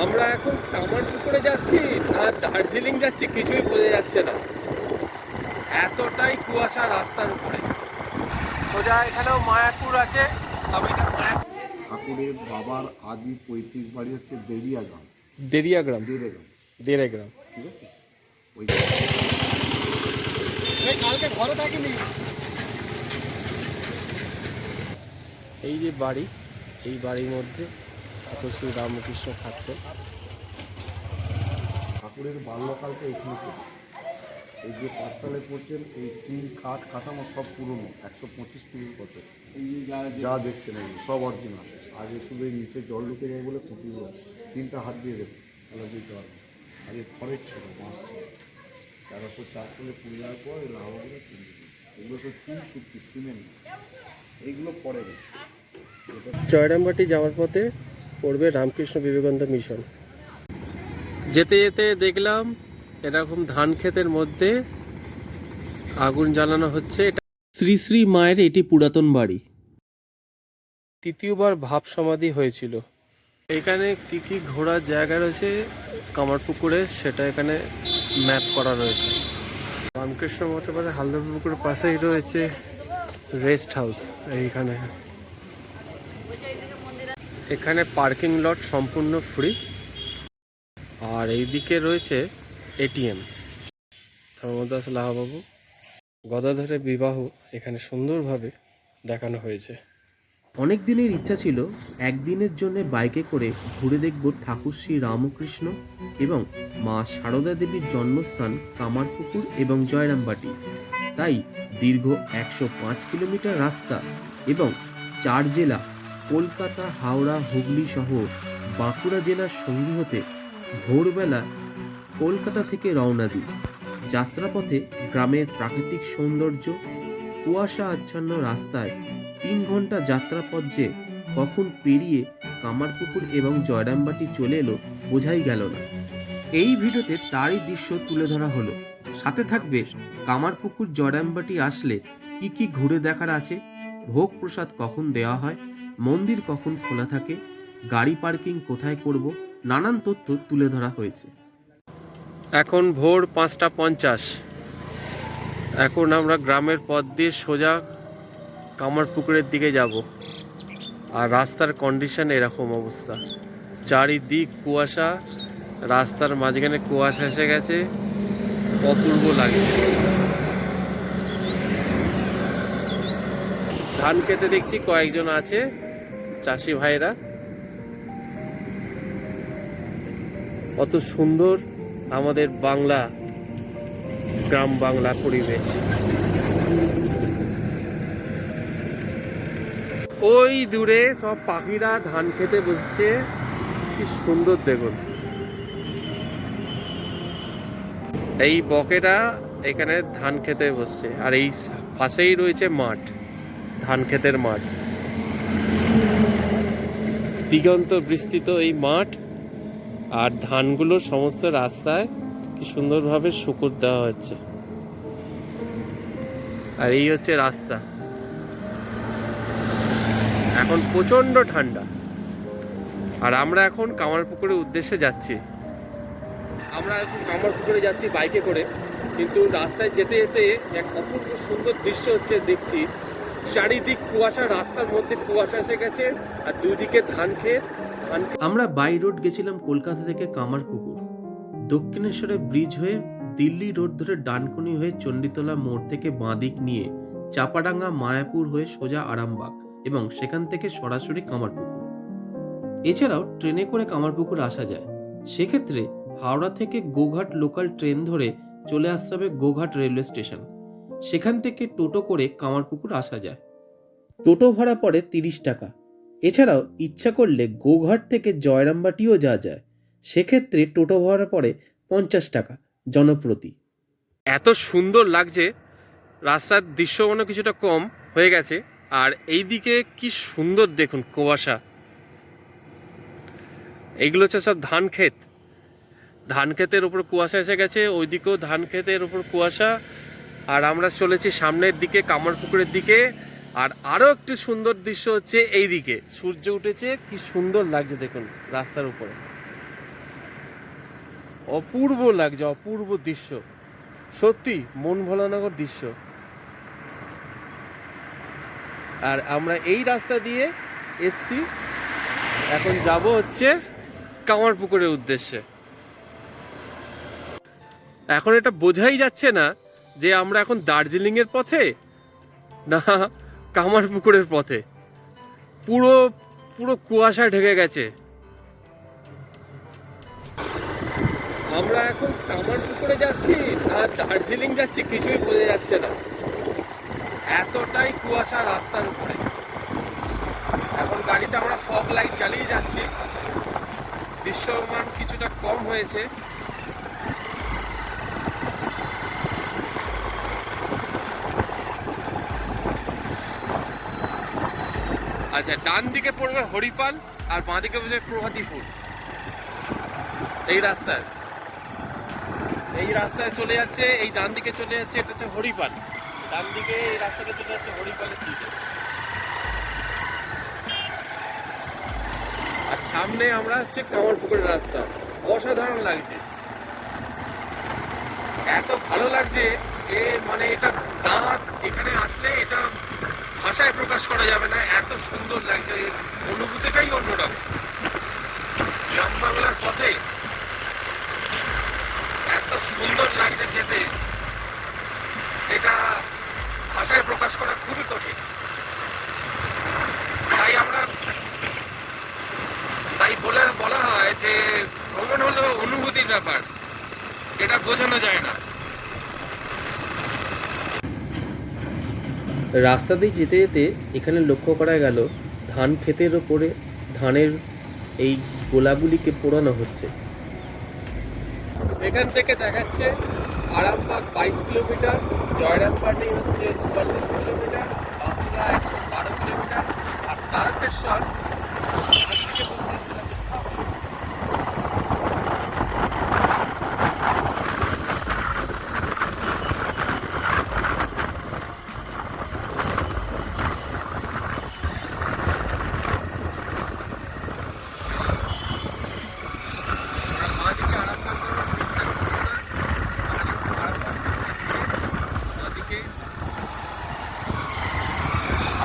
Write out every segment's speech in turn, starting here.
আমরা এখন কামারপুকুরে যাচ্ছি না দার্জিলিং যাচ্ছি কিছুই বোঝা যাচ্ছে না, এতটাই কুয়াশা রাস্তার উপরে। সোজা এখানেও মায়াপুর আছে। ঠাকুরের বাবার আদি পৈতৃক বাড়ি হচ্ছে দেরিয়াগ্রাম। দেরিয়াগ্রাম, দেরেগ্রাম, দেরিয়াগ্রাম। ঠিক আছে। ওই কালকে ঘরে থাকিনি। এই যে বাড়ি, এই বাড়ির মধ্যে শ্রী রামকৃষ্ণ থাকতেন। ঠাকুরের বাল্যকালটা এখানে ছিল। এই যে পাঠশালে পড়ছেন, এই টিন কাঠ কাঠামো সব পুরনো, 125-30 বছর। এই যে যা দেখছেন এই সব অরিজিনাল। আগে শুধু এই নিচে জল ঢুকে যায় বলে খুঁটিগুলো 3টা হাত দিয়ে দেবে, তাহলে দিতে পারবে। আগে খড়ের ছিল, বাঁশ ছিল। 1304 সালে পুড়ে যাওয়ার পর এই লাভাগুলো কিনে দিল। এগুলো সব চুন শুক্তি, সিমেন্ট, এইগুলো পরে গেছে। জয়রামবাটি যাওয়ার পথে পড়বে রামকৃষ্ণ বিবেকানন্দ মিশন। যেতে যেতে দেখলাম এরকম ধান ক্ষেতের মধ্যে আগুন জ্বালানো হচ্ছে। এটা শ্রী শ্রী মায়ের এটি পুরাতন বাড়ি, তৃতীয়বার ভাব সমাধি হয়েছিল। এখানে কি কি ঘোরার জায়গা রয়েছে কামারপুকুরে সেটা এখানে ম্যাপ করা রয়েছে। রামকৃষ্ণ মঠের পাশে হালদার পুকুরের পাশেই রয়েছে রেস্ট হাউস। এইখানে এখানে পার্কিং লট সম্পূর্ণ ফ্রি। আর এইদিকে রয়েছে এটিএম। ধর্মদাস লাহাবাবু গদাধরের বিবাহ এখানে সুন্দরভাবে দেখানো হয়েছে। অনেক দিনের ইচ্ছা ছিল একদিনের জন্য বাইকে করে ঘুরে দেখব ঠাকুর শ্রী রামকৃষ্ণ এবং মা সারদা দেবীর জন্মস্থান কামারপুকুর এবং জয়রামবাটি। তাই দীর্ঘ 105 কিলোমিটার রাস্তা এবং 4 জেলা কলকাতা, হাওড়া, হুগলি সহ বাঁকুড়া জেলার সঙ্গী হতে ভোরবেলা কলকাতা থেকে রওনা দিই। যাত্রাপথে গ্রামের প্রাকৃতিক সৌন্দর্য, কুয়াশা আচ্ছন্ন রাস্তায় 3 ঘন্টা যাত্রাপথ যে কখন পেরিয়ে কামারপুকুর এবং জয়রামবাটি চলে এলো বোঝাই গেল না। এই ভিডিওতে তারই দৃশ্য তুলে ধরা হলো। সাথে থাকবে কামারপুকুর জয়রামবাটি আসলে কি কি ঘুরে দেখার আছে, ভোগ প্রসাদ কখন দেওয়া হয়, মন্দির কখন খোলা থাকে, গাড়ি পার্কিং কোথায় করব, নানান তথ্য তুলে ধরা হয়েছে। এখন ভোর 5:50। এখন আমরা গ্রামের পথ দিয়ে সোজা কামারপুকুরের দিকে যাব। আর রাস্তার কন্ডিশন এরকম অবস্থা, চারিদিক কুয়াশা, রাস্তার মাঝখানে কুয়াশা এসে গেছে, অপূর্ব লাগছে। ধান খেতে দেখছি কয়েকজন আছে চাষি ভাইরা। কত সুন্দর আমাদের বাংলা, গ্রাম বাংলা পরিবেশ। ওই দূরে সব পাখিরা ধান খেতে বসছে, কি সুন্দর দেখুন। এই বকেরা এখানে ধান খেতে বসছে, আর এই পাশেই রয়েছে মাঠ, ধান ক্ষেতের মাঠ। দিগন্ত বিস্তৃত এই মাঠ, আর ধানগুলো সমস্ত রাস্তায় কি সুন্দরভাবে শুকর দেওয়া হচ্ছে। আর এই হচ্ছে রাস্তা। এখন প্রচন্ড ঠান্ডা, আর আমরা এখন কামারপুকুরের উদ্দেশ্যে যাচ্ছি। আমরা এখন কামারপুকুরে যাচ্ছি বাইকে করে, কিন্তু রাস্তায় যেতে যেতে এক অপূর্ব সুন্দর দৃশ্য হচ্ছে দেখছি। চারিদিক কুয়াশা, রাস্তার মধ্যে কুয়াশা এসে গেছে, আর দুদিকে ধান ক্ষেত। আমরা বাই রোড গেছিলাম কলকাতা থেকে কামারপুকুর, দক্ষিণেশ্বরে ব্রিজ হয়ে দিল্লি রোড ধরে ডানকুনি হয়ে চণ্ডীতলা মোড় থেকে বাঁদিক নিয়ে চাপাডাঙ্গা মায়াপুর হয়ে সোজা আরামবাগ, এবং সেখান থেকে সরাসরি কামারপুকুর। এছাড়াও ট্রেনে করে কামারপুকুর আসা যায়। সেক্ষেত্রে হাওড়া থেকে গোঘাট লোকাল ট্রেন ধরে চলে আসতে হবে গোঘাট রেলওয়ে স্টেশন। সেখান থেকে টোটো করে কামারপুকুর আসা যায়। টোটো ভাড়া পড়ে 30 টাকা। এছাড়াও ইচ্ছা করলে গোঘাট থেকে জয়রামবাটিও যাওয়া যায়। সেক্ষেত্রে টোটো ভাড়া পড়ে 50 টাকা জনপ্রতি। এত সুন্দর লাগছে, রাস্তার দৃশ্য মনে কিছুটা কম হয়ে গেছে। আর এই দিকে কি সুন্দর দেখুন কুয়াশা। এইগুলো হচ্ছে সব ধান ক্ষেত, ধান ক্ষেতের উপর কুয়াশা এসে গেছে, ওইদিকেও ধান ক্ষেতের উপর কুয়াশা। আর আমরা চলেছি সামনের দিকে কামারপুকুরের দিকে। আর আরও একটি সুন্দর দৃশ্য হচ্ছে এই দিকে, সূর্য উঠেছে, কি সুন্দর লাগছে দেখুন রাস্তার উপরে। অপূর্ব লাগছে, অপূর্ব দৃশ্য, সত্যি মন ভোলানোর দৃশ্য। আর আমরা এই রাস্তা দিয়ে এসছি, এখন যাব হচ্ছে কামারপুকুরের উদ্দেশ্যে। এখন এটা বোঝাই যাচ্ছে না যে আমরা এখন দার্জিলিং এর পথে না কামারপুকুরের পথে। পুরো পুরো কুয়াশা ঢেকে গেছে। আমরা এখন কামারপুকুরে যাচ্ছি না দার্জিলিং যাচ্ছি কিছুই বোঝা যাচ্ছে না, এতটাই কুয়াশা রাস্তার উপরে। এখন গাড়িতে আমরা ফগ লাইট চালিয়ে যাচ্ছি, দৃশ্যমান কিছুটা কম হয়েছে। আচ্ছা, ডান দিকে পড়বে হরিপাল আর বাঁ দিকে পড়বে প্রভাতীপুর। এই রাস্তায় চলে যাচ্ছে, এই ডান দিকে চলে যাচ্ছে, এটা হচ্ছে হরিপাল। ডান দিকে এই রাস্তাটা চলে যাচ্ছে হরিপালের দিকে। আর সামনে আমরা হচ্ছে কামারপুকুরের রাস্তা। অসাধারণ লাগছে, এত ভালো লাগছে মানে এটা না এখানে আসলে এটা ভাষায় প্রকাশ করা যাবে না, এত সুন্দর লাগছে। অনুভূতিটাই অন্যরকম। গ্রাম বাংলার পথে এত সুন্দর লাগছে যেতে, এটা ভাষায় প্রকাশ করা খুবই কঠিন। তাই বলা হয় যে ভ্রমণ হলো অনুভূতির ব্যাপার, এটা বোঝানো যায় না। রাস্তা দিয়ে যেতে যেতে এখানে লক্ষ্য করা গেল ধান ক্ষেতের ওপরে ধানের এই গোলাগুলিকে পোড়ানো হচ্ছে। এখান থেকে দেখাচ্ছে আরামবাগ 22 কিলোমিটার, জয়রামবাটি হচ্ছে 44 কিলোমিটার, বাঁকুড়া 112 কিলোমিটার, আর তারকেশ্বর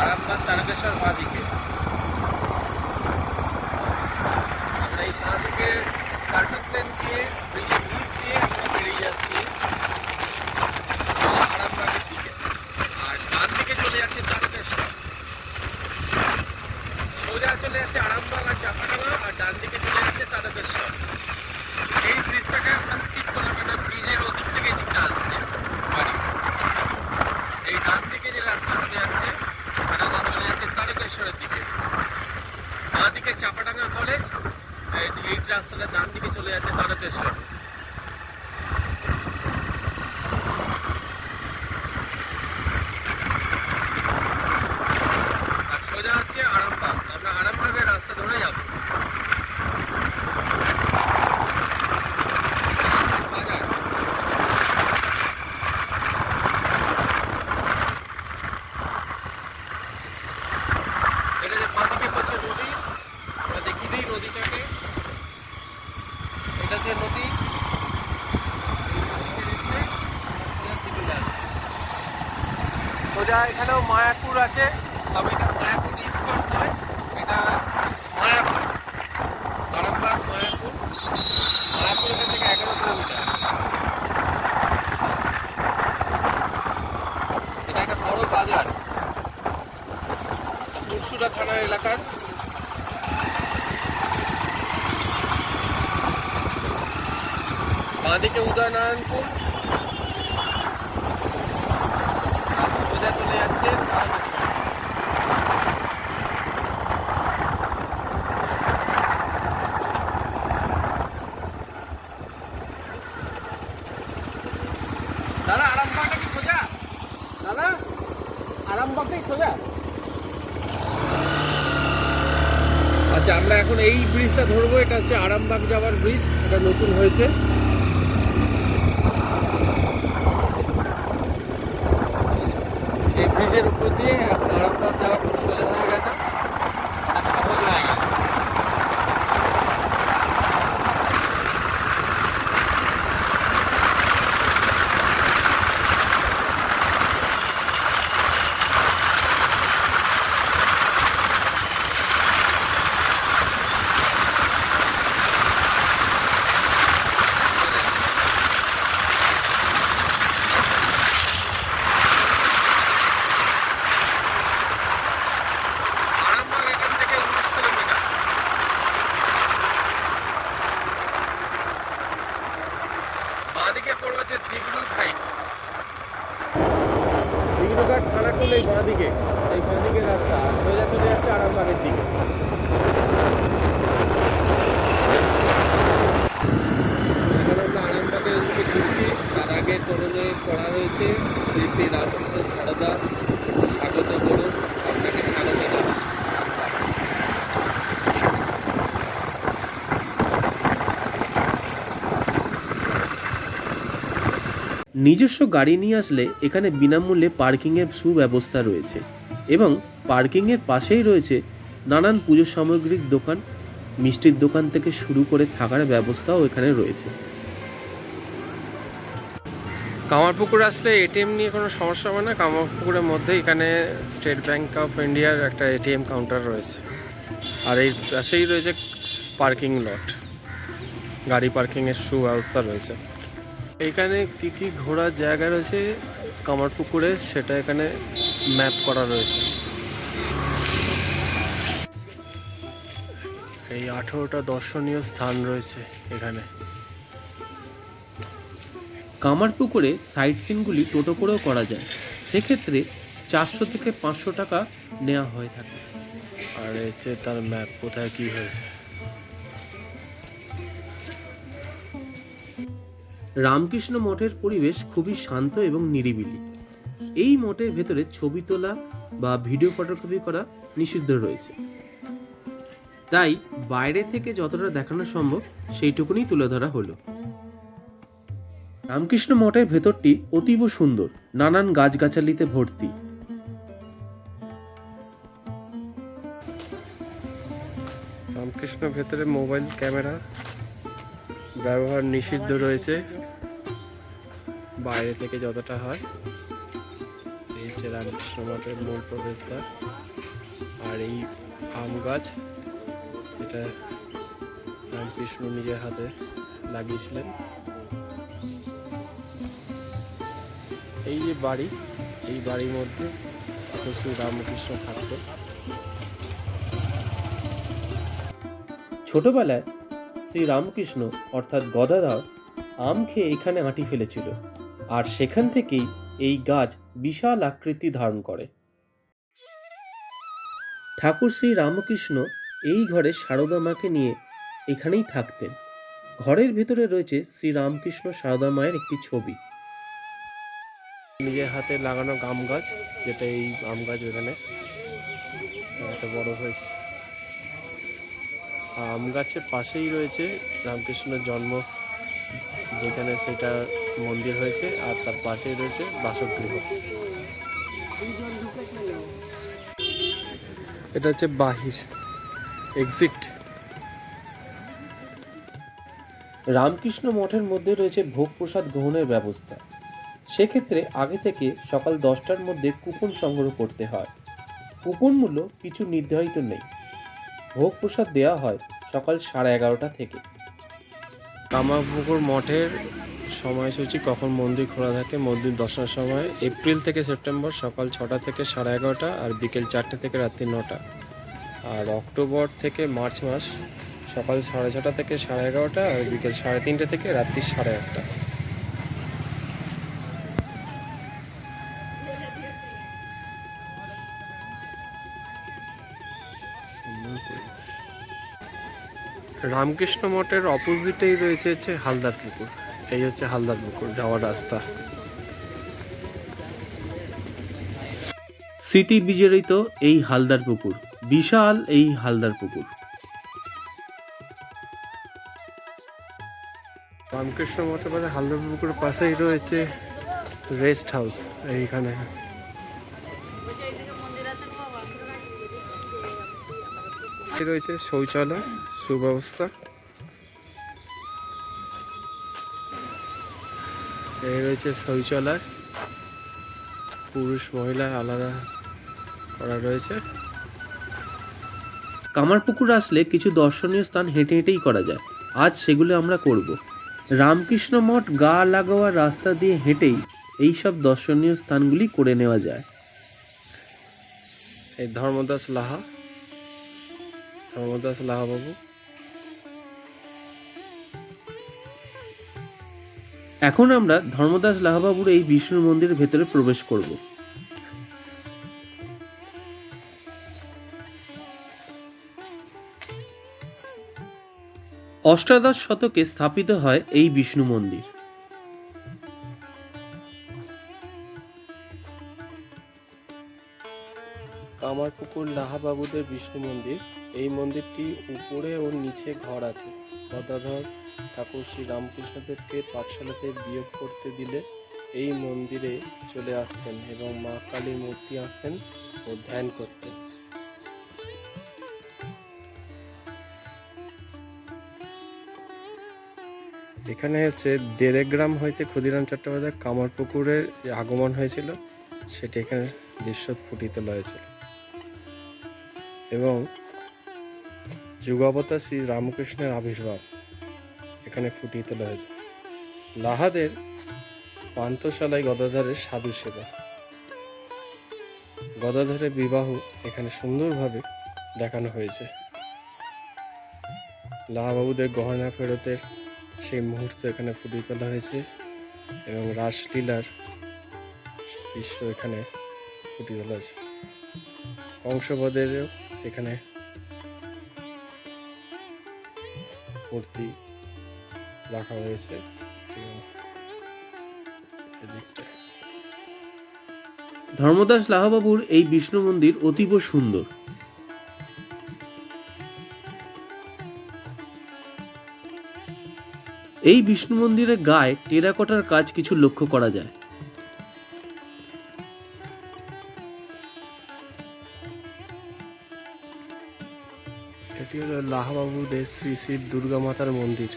আরামবাগ তারকেশ্বর বাঁ দিকে। আমরা এই বাঁ দিকে কার্টুসেন দিয়ে ব্রিজের নিচ দিয়ে আমরা বেরিয়ে যাচ্ছি আরামবাগের দিকে। আর ডান দিকে চলে যাচ্ছে তারকেশ্বর, সোজা চলে যাচ্ছে আরামবাগ আর চাপাডাঙ্গা, আর ডান দিকে চলে যাচ্ছে তারকেশ্বর। এই ব্রিজটাকে আমরা স্কিপ করলাম, এটা ব্রিজের ওদিক থেকে এদিকটা আসছে বাড়ি। এই ডান দিকে যে রাস্তা চলে যাচ্ছে এটা চলে যাচ্ছে তারকেশ্বরের দিকে। বাঁ দিকে চাপাডাঙ্গা কলেজ, এই রাস্তাটা ডান দিকে চলে যাচ্ছে তারকেশ্বর। আর সোজা হচ্ছে আরামবাগ, আমরা আরামবাগের রাস্তা ধরে যাবো। এটা যে বাঁদিকে পড়ছে নদী, আমরা দেখিয়ে দিই নদীটাকে। এটা যে নদী, সোজা এখানেও মায়াপুর আছে, তবে এটা মায়াপুর ইস্কন নয়, এটা মায়াপুর। আরামবাগ মায়াপুর, মায়াপুর এখান থেকে 11 কিলোমিটার। এটা একটা বড় বাজার, পুরসুরা থানার এলাকার। বাঁদিকে উদয়নারায়ণপুর, সোজা চলে যাচ্ছে দাদা। আরামবাগটা কি সোজা দাদা? আরামবাগটাই সোজা? আচ্ছা, আমরা এখন এই ব্রিজটা ধরবো, এটা হচ্ছে আরামবাগ যাওয়ার ব্রিজ, এটা নতুন হয়েছে। এই ব্রিজের উপর দিয়ে এখন আরামবাগ যাওয়া খুব সোজা হয়ে গেছে, অনেক সহজ হয়ে গেছে। হচ্ছে দিগরু ঘাট। দিগরু ঘাট খানাকুল এই বাঁ দিকে, এই বাঁ দিকে রাস্তা আর সোজা চলে যাচ্ছে আরামবাগের দিকে। এখন আমরা আরামবাগের দিকে ঘুরছি। তার আগে তোরণে করা রয়েছে শ্রী শ্রী রামকৃষ্ণ সারদা স্বাগত করুন, আপনাকে স্বাগত জানাই। নিজস্ব গাড়ি নিয়ে আসলে এখানে বিনামূল্যে পার্কিংয়ের সুব্যবস্থা রয়েছে এবং পার্কিংয়ের পাশেই রয়েছে নানান পুজো সামগ্রিক দোকান, মিষ্টির দোকান থেকে শুরু করে থাকার ব্যবস্থাও এখানে রয়েছে। কামারপুকুর আসলে এটিএম নিয়ে কোনো সমস্যা হবে না। কামারপুকুরের মধ্যে এখানে স্টেট ব্যাংক অফ ইন্ডিয়ার একটা এটিএম কাউন্টার রয়েছে, আর এই পাশেই রয়েছে পার্কিং লট, গাড়ি পার্কিংয়ের সুব্যবস্থা রয়েছে। এখানে কি কি ঘোরার জায়গা রয়েছে কামারপুকুরে সেটা এখানে ম্যাপ করা রয়েছে। এই 18টা দর্শনীয় স্থান রয়েছে এখানে। কামারপুকুরে সাইট সিনগুলি টোটো করেও করা যায়, সেক্ষেত্রে 400 থেকে 500 টাকা নেওয়া হয়ে থাকে। আর হচ্ছে তার ম্যাপ কোথায় কি হয়েছে। রামকৃষ্ণ মঠের পরিবেশ খুবই শান্ত এবং নিরিবিলি। এই মঠের ভেতরে ছবি তোলা বা ভিডিও ফটোগ্রাফি করা নিষিদ্ধ রয়েছে, তাই বাইরে থেকে যতটা দেখানো সম্ভব সেইটুকুনি তুলে ধরা হলো। রামকৃষ্ণ মঠের ভেতরটি অতীব সুন্দর, নানান গাছগাছালিতে ভর্তি। রামকৃষ্ণ ভেতরে মোবাইল ক্যামেরা ব্যবহার নিষিদ্ধ রয়েছে, বাইরে থেকে যতটা হয়। এই হচ্ছে রামকৃষ্ণ মঠের মূল প্রবেশদ্বার। আর এই আম গাছ, এটা রামকৃষ্ণ নিজের হাতে লাগিয়েছিলেন। এই যে বাড়ি, এই বাড়ির মধ্যে শ্রী রামকৃষ্ণ থাকতো। ছোটবেলায় শ্রী রামকৃষ্ণ অর্থাৎ গদাধর আম খেয়ে এখানে আঁটি ফেলেছিল, আর সেখান থেকেই এই গাছ বিশাল আকৃতি ধারণ করে। ঠাকুর শ্রী রামকৃষ্ণ এই ঘরে সারদা মাকে নিয়ে এখানেই থাকতেন। ঘরের ভেতরে রয়েছে শ্রী রামকৃষ্ণ সারদা মায়ের একটি ছবি। নিজের হাতে লাগানো আম গাছ, যেটা এই আম গাছ এখানে এত বড় হয়েছে। আম গাছের পাশেই রয়েছে রামকৃষ্ণের জন্ম, যেখানে সেটা মন্দির হয়েছে, আর তার পাশেই রয়েছে বাসগৃহ। এটা হচ্ছে বাহির এক্সিট। রামকৃষ্ণ মঠের মধ্যে রয়েছে ভোগ প্রসাদ গ্রহণের ব্যবস্থা। সেক্ষেত্রে আগে থেকে সকাল 10টার মধ্যে কুপন সংগ্রহ করতে হয়। কুপন মূল্য কিছু নির্ধারিত নেই। ভোগ প্রসাদ দেওয়া হয় সকাল 11:30 থেকে। কামারপুকুর মঠের সময়সূচি কখন মন্দির খোলা থাকে। মন্দির দর্শনের সময় এপ্রিল থেকে সেপ্টেম্বর সকাল 6টা থেকে 11:30, আর বিকেল 4টে থেকে রাত্রি 9টা। আর অক্টোবর থেকে মার্চ মাস সকাল 6:30 থেকে 11:30, আর বিকেল 3:30 থেকে রাত্রি 1:30। রামকৃষ্ণ মঠের অপোজিটেই রয়েছে হচ্ছে হালদার পুকুর। এই হচ্ছে হালদার পুকুর যাওয়ার রাস্তা। স্মৃতি বিজড়িত এই হালদার পুকুর, বিশাল এই হালদার পুকুর। রামকৃষ্ণ মঠের পরে হালদার পুকুরের পাশেই রয়েছে রেস্ট হাউস। এইখানে রয়েছে শৌচালয় সুব্যবস্থা। এই রয়েছে শৌচালয়, পুরুষ মহিলা আলাদা করা রয়েছে। কামারপুকুর আসলে কিছু দর্শনীয় স্থান হেঁটে হেঁটেই করা যায়, আজ সেগুলো আমরা করব। রামকৃষ্ণ মঠ গা লাগোয়া রাস্তা দিয়ে হেঁটেই এই সব দর্শনীয় স্থানগুলি করে নেওয়া যায়। এই ধর্মদাস লাহা বাবু। এখন আমরা ধর্মদাস লাহাবাবুর এই বিষ্ণু মন্দিরের ভেতরে প্রবেশ করব। অষ্টাদশ শতকে স্থাপিত হয় এই বিষ্ণু মন্দির। কামারপুকুর লাহাবাবুদের বিষ্ণু মন্দির। এই মন্দিরটি উপরে ও নিচে ঘর আছে। গদাধর ঠাকুর শ্রী রামকৃষ্ণদেবকে পাঠশালাতে বিয়োগ করতে দিলে এই মন্দিরে চলে আসতেন এবং মা কালীর মূর্তি আঁকতেন ও ধ্যান করতেন। এখানে হচ্ছে দেড়গ্রাম হইতে ক্ষুদিরাম চট্টোপাধ্যায় কামারপুকুরের যে আগমন হয়েছিল সেটি এখানে দৃশ্য ফুটিয়ে তোলা হয়েছিল এবং যুগাবতার শ্রী রামকৃষ্ণের আবির্ভাব এখানে ফুটিয়ে তোলা হয়েছে। লাহাদের পান্থশালায় গদাধরের সাধু সেবা, গদাধরের বিবাহ এখানে সুন্দরভাবে দেখানো হয়েছে। লাহাবাবুদের গহনা ফেরতের সেই মুহূর্ত এখানে ফুটিয়ে তোলা হয়েছে এবং রাসলীলার দৃশ্য এখানে ফুটিয়ে তোলা হয়েছে। কংসবধেরও এখানে মূর্তি রাখা হয়েছে এবং এদিকটা ধর্মদাস লাহাবাবুর এই বিষ্ণু মন্দির অতীব সুন্দর। এই বিষ্ণু মন্দিরের গায়ে টেরাকোটার কাজ কিছু লক্ষ্য করা যায়। এটি হলো লাহাবাবুদের শ্রী শ্রী দুর্গা মাতার মন্দির,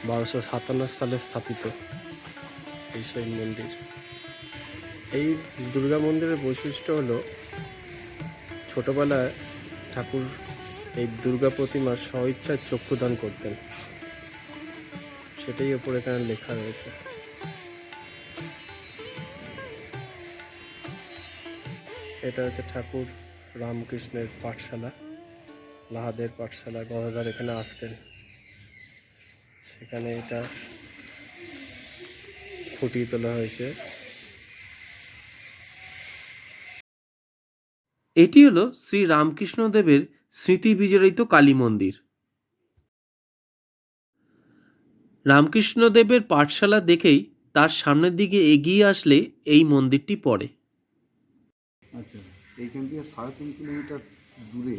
1257 সালে স্থাপিত এই সেই মন্দির। এই দুর্গা মন্দিরের বৈশিষ্ট্য হলো ছোটবেলায় ঠাকুর এই দুর্গা প্রতিমার স্বইচ্ছায় চক্ষুদান করতেন, সেটাই ওপরে এখানে লেখা রয়েছে। এটা হচ্ছে ঠাকুর রামকৃষ্ণের পাঠশালা, লাহাদের পাঠশালা। গদাধর এখানে আসতেন, সেখানে এটা ফুটিয়ে তোলা হয়েছে। এটি হলো শ্রী রামকৃষ্ণদেবের স্মৃতি বিজড়িত কালী মন্দির। রামকৃষ্ণদেবের পাঠশালা দেখেই তার সামনের দিকে এগিয়ে আসলে এই মন্দিরটি পড়ে। আচ্ছা, এইখান থেকে 3.5 কিলোমিটার দূরে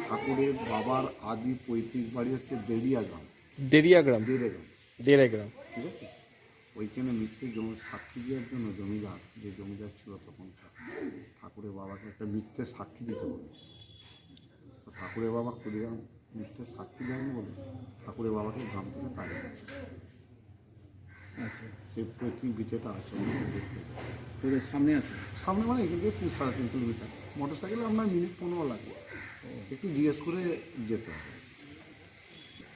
ঠাকুরের বাবার আদি পৈতৃক বাড়ি হচ্ছে দেড়িয়াগ্রাম। দেড়িয়াগ্রাম, দেড়েগ্রাম, দেড়গ্রাম। ঠিক আছে। ওইখানে মিথ্যে জমি সাক্ষী দেওয়ার জন্য জমিদার, যে জমিদার ছিল তখন, ঠাকুরের বাবাকে একটা মিথ্যে সাক্ষী দিতে বলেছে। তো ঠাকুরের বাবা ক্ষুদিরাম মিথ্যে সাক্ষী দেয়নি বলে ঠাকুরের বাবাকে গ্রাম থেকে তাড়িয়ে দিয়েছে। আচ্ছা, সেই পৈতৃক বিচেটা আছে, দেখতে তোদের সামনে আছে। সামনে মানে এখান থেকে 3.5 কিলোমিটার, মোটর সাইকেলে আপনার মিনিট 15 লাগবে, একটু জিজ্ঞেস করে যেতে হবে।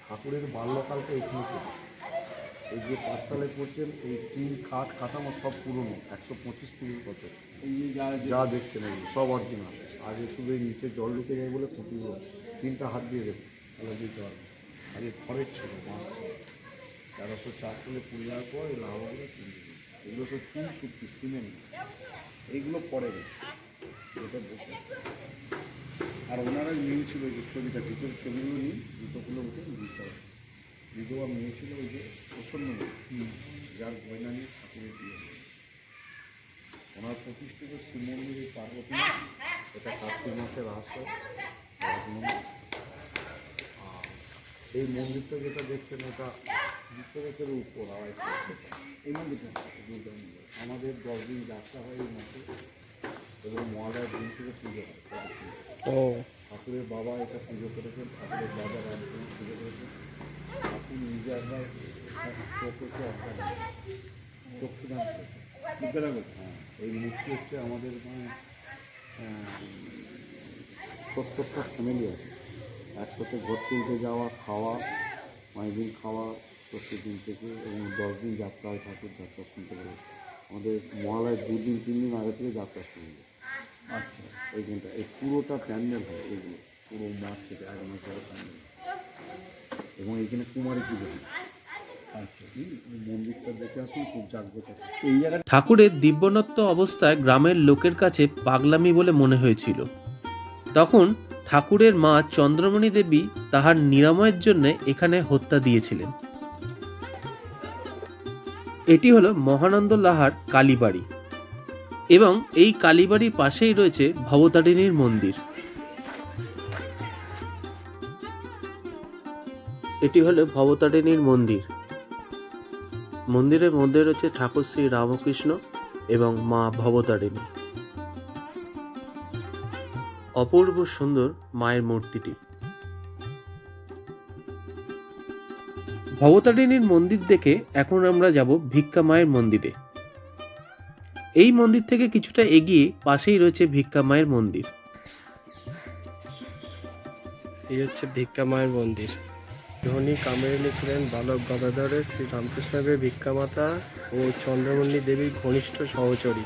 ঠাকুরের বাল্যকালটা এখানে কেটে, এই যে পাঠশালায় পড়ছেন এই টিন কাঠ কাঠামো সব পুরনো, 125 কত, এই যে যা দেখছেন এই সব অরিজিনাল। আগে শুধু এই নিচে জল ঢুকে যায় বলে খুঁটিগুলো 3টা হাত দিয়ে দেবে, তাহলে দিতে হবে। আগে খড়ের ছিল, বাঁশ ছিল। 1304 সালে পুড়ে যাওয়ার পর এই লাভাগুলো কিনে দিল। এগুলো সব চুন শুক্তি, সিমেন্ট, এইগুলো পরে গেছে এটা বসে। আর ওনারা মেয়ে ছিল ওই যে ছবিটা, ভিতরে ছবিগুলো নিয়ে জুতোগুলো উঠে দিতে হবে। বিধবা মেয়ে ছিল ওই যে প্রসন্ন, যার গয়না নিয়ে ঠাকুরের বিয়ে হয়েছে। ওনার প্রতিষ্ঠিত শ্রীমন্দিরের পার্বতী, এটা কার্তিক মাসের রহস্য রাজমন্দির। আর এই মন্দিরটা যেটা দেখছেন এটা বিশ্বরেখের উপর আড়াই এই মন্দিরটা দুর্গা মন্দির। আমাদের 10 দিন যাত্রা হয় এই মাসে এবং মহালয়ার দিন থেকে পুজো হয়। ও, ঠাকুরের বাবা এটা পুজো করেছেন, ঠাকুরের বাবা রামকৃষ্ণ পুজো করেছেন। ঠাকুর নিজে একবার চোখে একবার চক্ষুদান করেছে। হ্যাঁ, এই মূর্তি হচ্ছে আমাদের মানে 70টা ফ্যামিলি আছে একসাথে, ঘর তুলতে যাওয়া, খাওয়া, 5 দিন খাওয়া 70 দিন থেকে, এবং 10 দিন যাত্রা হয়। ঠাকুর যাত্রা শুনতে পারে আমাদের মহালয়ের 2 দিন 3 দিন আগে থেকে যাত্রা শুরু হয়। আচ্ছা, এইখানটা এই পুরোটা প্যান্ডেল হয়, এইগুলো পুরো মাঠ থেকে 1 মাস ধরে প্যান্ডেল। এবং এইখানে কুমারী পুজো হয়, আচ্ছা, ওই মন্দিরটা দেখে আসুন, খুব জাগ্রত। এই জায়গাটা ঠাকুরের দিব্যনত্ব অবস্থায় গ্রামের লোকের কাছে পাগলামি বলে মনে হয়েছিল। তখন ঠাকুরের মা চন্দ্রমণি দেবী তাহার নিরাময়ের জন্য এখানে হত্যা দিয়েছিলেন। এটি হলো মহানন্দ লাহার কালীবাড়ি এবং এই কালীবাড়ির পাশেই রয়েছে ভবতারিণীর মন্দির। এটি হলো ভবতারিণীর মন্দির। মন্দিরের মধ্যে রয়েছে ঠাকুর শ্রী রামকৃষ্ণ এবং মা ভবতারিণী। অপূর্ব সুন্দর মায়ের মূর্তিটি। ভবতারিণীর মন্দির দেখে এখন আমরা যাব ভিক্ষা মায়ের মন্দিরে। এই মন্দির থেকে কিছুটা এগিয়ে পাশেই রয়েছে ভিক্ষা মায়ের মন্দির। এই হচ্ছে ভিক্ষা মায়ের মন্দির। ধনী কামেরিনী ছিলেন বালক গদাধরের শ্রী রামকৃষ্ণদেবের ভিক্ষামাতা ও চন্দ্রমণি দেবীর ঘনিষ্ঠ সহচরী।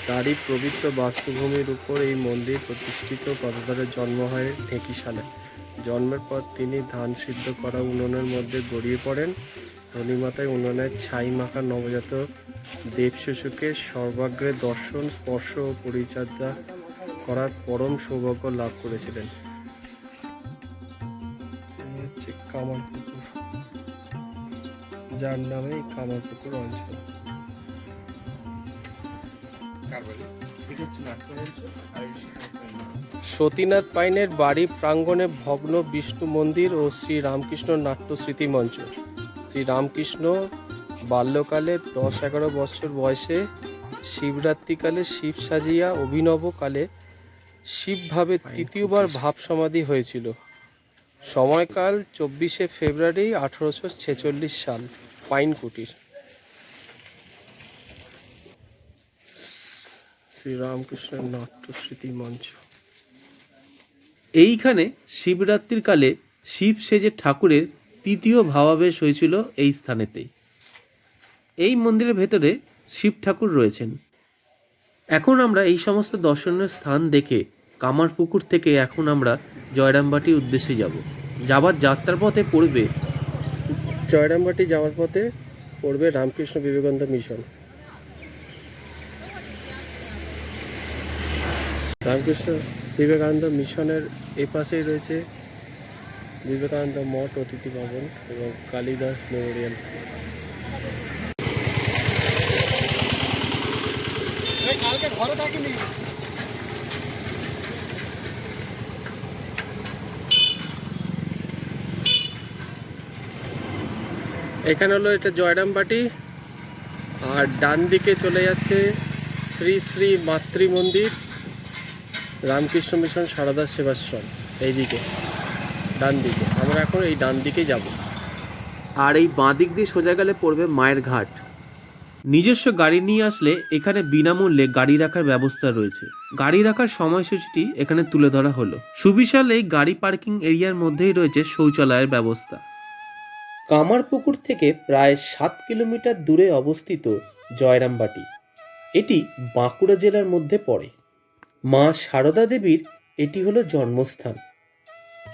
তারই পবিত্র বাস্তুভূমির উপর এই মন্দির প্রতিষ্ঠিত। গদাধরের জন্ম হয় ঢেঁকি সালে। জন্মের পর তিনি ধান সিদ্ধ করা উনুনের মধ্যে গড়িয়ে পড়েন। ধনীমাতায় উনুনের ছাই মাখা নবজাতক দেব শিশুকে সর্বাগ্রে দর্শন, স্পর্শ ও পরিচর্যা করার পরম সৌভাগ্য লাভ করেছিলেন। এই হচ্ছে কামারপুকুর, যার নামে এই কামারপুকুর অঞ্চল। সতীনাথ পাইনের বাড়ি প্রাঙ্গণে ভগ্ন বিষ্ণু মন্দির ও শ্রী রামকৃষ্ণ নাট্য স্মৃতি মঞ্চ। শ্রী রামকৃষ্ণ বাল্যকালে 10-11 বছর বয়সে শিবরাত্রিকালে শিব সাজিয়া অভিনবকালে শিবভাবে তৃতীয়বার ভাব সমাধি হয়েছিল। সময়কাল 24শে ফেব্রুয়ারি 1846 সাল। পাইন কুটির। শ্রীরামকৃষ্ণের নাট্য স্মৃতি মঞ্চ। এইখানে শিবরাত্রির কালে শিব সেজে ঠাকুরের তৃতীয় ভাবাবেশ হয়েছিল এই স্থানেতেই। এই মন্দিরের ভেতরে শিব ঠাকুর রয়েছেন। এখন আমরা এই সমস্ত দর্শনীয় স্থান দেখে কামারপুকুর থেকে এখন আমরা জয়রামবাটির উদ্দেশ্যে যাব। যাবার যাত্রার পথে পড়বে জয়রামবাটি যাওয়ার পথে পড়বে রামকৃষ্ণ বিবেকানন্দ মিশন। রামকৃষ্ণ বিবেকানন্দ মিশনের এপাশেই রয়েছে বিবেকানন্দ মঠ, অতিথি ভবন এবং কালিদাস মেমোরিয়াল। এখানে হলো এটা জয়রামবাটি, আর ডান দিকে চলে যাচ্ছে শ্রী শ্রী মাতৃ মন্দির, রামকৃষ্ণ মিশন, সারদা সেবাশ্রম। এইদিকে ডান দিকে, আমরা এখন এই ডান দিকে যাব। আর এই বাঁ দিক দিয়ে সোজা গেলে পড়বে মায়ের ঘাট। নিজস্ব গাড়ি নিয়ে আসলে এখানে বিনামূল্যে গাড়ি রাখার ব্যবস্থা রয়েছে। গাড়ি রাখার সময়সূচিটি এখানে তুলে ধরা হলো। সুবিশাল এই গাড়ি পার্কিং এরিয়ার মধ্যেই রয়েছে শৌচালয়ের ব্যবস্থা। কামারপুকুর থেকে প্রায় 7 কিলোমিটার দূরে অবস্থিত জয়রামবাটি। এটি বাঁকুড়া জেলার মধ্যে পড়ে। মা সারদা দেবীর এটি হলো জন্মস্থান।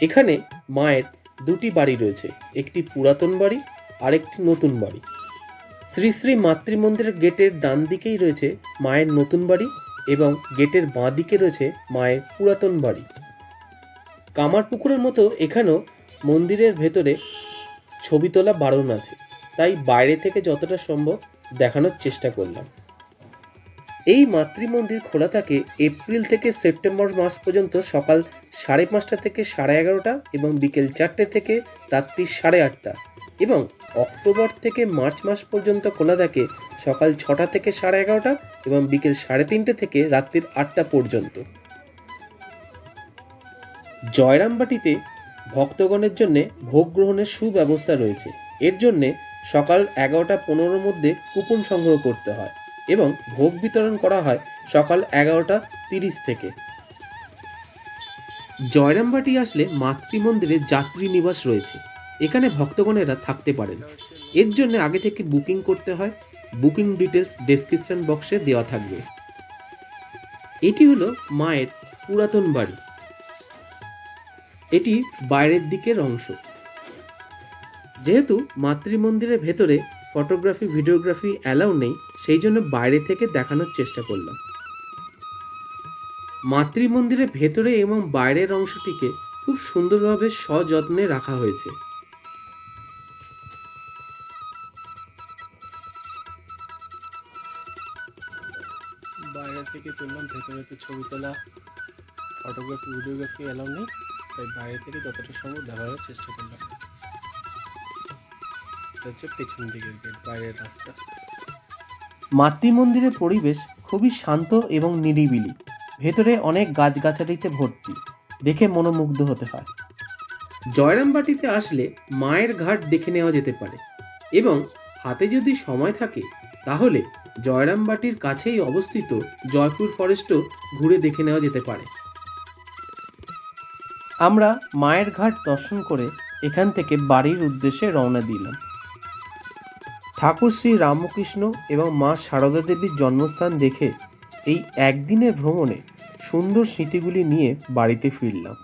এখানে মায়ের দুটি বাড়ি রয়েছে, একটি পুরাতন বাড়ি আর একটি নতুন বাড়ি। শ্রী শ্রী মাতৃ মন্দিরের গেটের ডান দিকেই রয়েছে মায়ের নতুন বাড়ি এবং গেটের বাঁ দিকে রয়েছে মায়ের পুরাতন বাড়ি। কামারপুকুরের মতো এখানেও মন্দিরের ভেতরে ছবি তোলা বারণ আছে, তাই বাইরে থেকে যতটা সম্ভব দেখানোর চেষ্টা করলাম। এই মাতৃমন্দির খোলা থাকে এপ্রিল থেকে সেপ্টেম্বর মাস পর্যন্ত সকাল 5:30 থেকে 11:30 এবং বিকেল 4টে থেকে রাত্রি 8:30, এবং অক্টোবর থেকে মার্চ মাস পর্যন্ত খোলা থাকে সকাল 6টা থেকে 11:30 এবং বিকেল 3:30 থেকে রাত্রির 8টা পর্যন্ত। জয়রামবাটিতে ভক্তগণের জন্য ভোগ গ্রহণের সুব্যবস্থা রয়েছে। এর জন্য সকাল 11:15 মধ্যে কুপন সংগ্রহ করতে হয় এবং ভোগ বিতরণ করা হয় সকাল 11:30 থেকে। জয়রামবাটি আসলে মাতৃমন্দিরে যাত্রী নিবাস রয়েছে। এখানে ভক্তগণেরা থাকতে পারেন। এর জন্য আগে থেকে বুকিং করতে হয়। বুকিং ডিটেলস ডেসক্রিপশন বক্সে দেওয়া থাকবে। এটি হলো মায়ের পুরাতন বাড়ি। এটি বাইরের দিকের অংশ। যেহেতু মাতৃমন্দিরের ভেতরে ফটোগ্রাফি ভিডিওগ্রাফি অ্যালাউ নেই, সেই জন্য বাইরে থেকে দেখানোর চেষ্টা করলাম। মাতৃমন্দিরের ভেতরে এবং বাইরের অংশটিকে খুব সুন্দরভাবে সযত্নে রাখা হয়েছে। বাইরে থেকে তুললাম, ভেতরে তো ছবি তোলা ফটোগ্রাফি ভিডিওগ্রাফি অ্যালাউ নেই, তাই বাইরে থেকে যতটা সম্ভব দেখানোর চেষ্টা করলাম। এটা হচ্ছে পেছন দিকের গেট, বাইরের রাস্তা। মাতৃমন্দিরের পরিবেশ খুবই শান্ত এবং নিরিবিলি, ভেতরে অনেক গাছগাছালিতে ভর্তি, দেখে মনোমুগ্ধ হতে হয়। জয়রামবাটিতে আসলে মায়ের ঘাট দেখে নেওয়া যেতে পারে এবং হাতে যদি সময় থাকে তাহলে জয়রামবাটির কাছেই অবস্থিত জয়পুর ফরেস্টও ঘুরে দেখে নেওয়া যেতে পারে। আমরা মায়ের ঘাট দর্শন করে এখান থেকে বাড়ির উদ্দেশ্যে রওনা দিলাম। ঠাকুর শ্রী রামকৃষ্ণ এবং মা সারদা দেবীর জন্মস্থান দেখে এই একদিনের ভ্রমণে সুন্দর স্মৃতিগুলি নিয়ে বাড়িতে ফিরলাম।